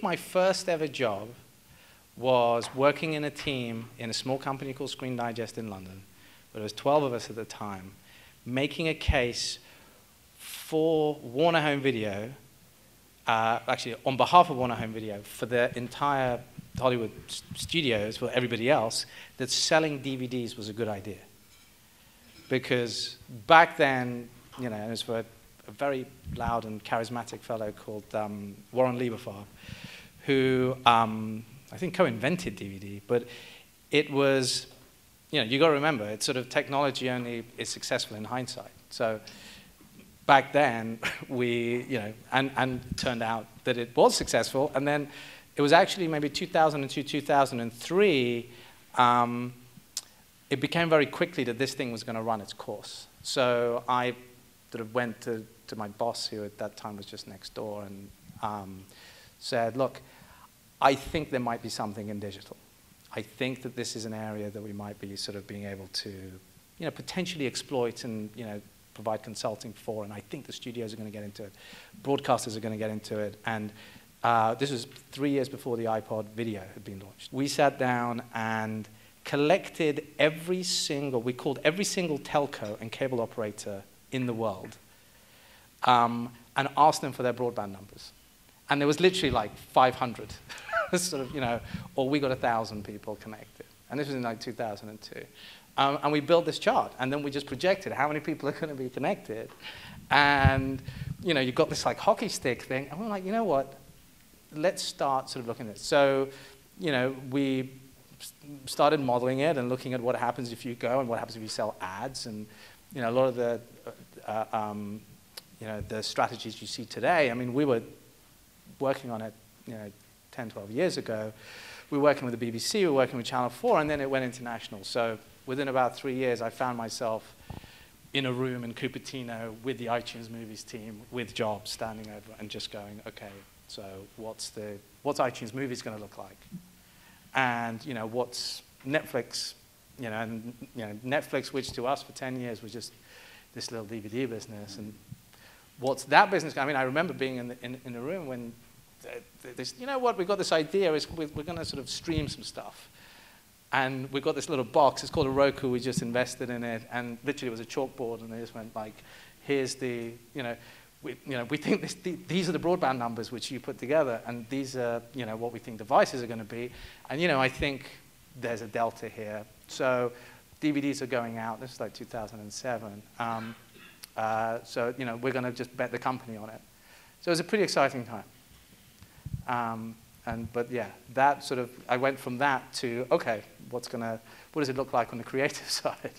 My first ever job was working in a team in a small company called Screen Digest in London. There was 12 of us at the time, making a case for Warner Home Video, actually on behalf of Warner Home Video, for the entire Hollywood studios, for everybody else, that selling DVDs was a good idea. Because back then, you know, it was for a very loud and charismatic fellow called Warren Lieberfarb, who I think co-invented DVD, but it was, you know, you got to remember, it's sort of technology only is successful in hindsight. So back then, we, you know, and it turned out that it was successful, and then it was actually maybe 2002, 2003, it became very quickly that this thing was going to run its course. So I sort of went to my boss, who at that time was just next door, and said, look, I think there might be something in digital. I think that this is an area that we might be sort of being able to, you know, potentially exploit and, you know, provide consulting for, and I think the studios are going to get into it. Broadcasters are going to get into it, and this was 3 years before the iPod video had been launched. We sat down and collected every single, we called every single telco and cable operator in the world, and asked them for their broadband numbers. And there was literally like 500, sort of, you know, or we got 1,000 people connected. And this was in like 2002. And we built this chart, and then we just projected how many people are going to be connected. And, you know, you've got this like hockey stick thing, and we're like, you know what, let's start sort of looking at it. So, you know, we started modeling it and looking at what happens if you go and what happens if you sell ads. And, you know, a lot of the, you know, the strategies you see today, I mean, we were working on it, you know, 10, 12 years ago. We were working with the BBC, we were working with Channel 4, and then it went international. So within about 3 years, I found myself in a room in Cupertino with the iTunes Movies team, with Jobs standing over and just going, okay, so what's iTunes Movies going to look like? And, you know, what's Netflix, you know, and, you know, Netflix, which to us for 10 years was just this little DVD business, and what's that business? I mean, I remember being in the room when this, you know what, we've got this idea, is we're going to sort of stream some stuff. And we've got this little box, it's called a Roku, we just invested in it, and literally it was a chalkboard, and they just went like, here's the, you know, we think these are the broadband numbers which you put together, and these are, you know, what we think devices are going to be. And, you know, I think there's a delta here. So DVDs are going out, this is like 2007. So, you know, we're going to just bet the company on it. So it was a pretty exciting time. But yeah, that sort of, I went from that to, okay, what does it look like on the creative side?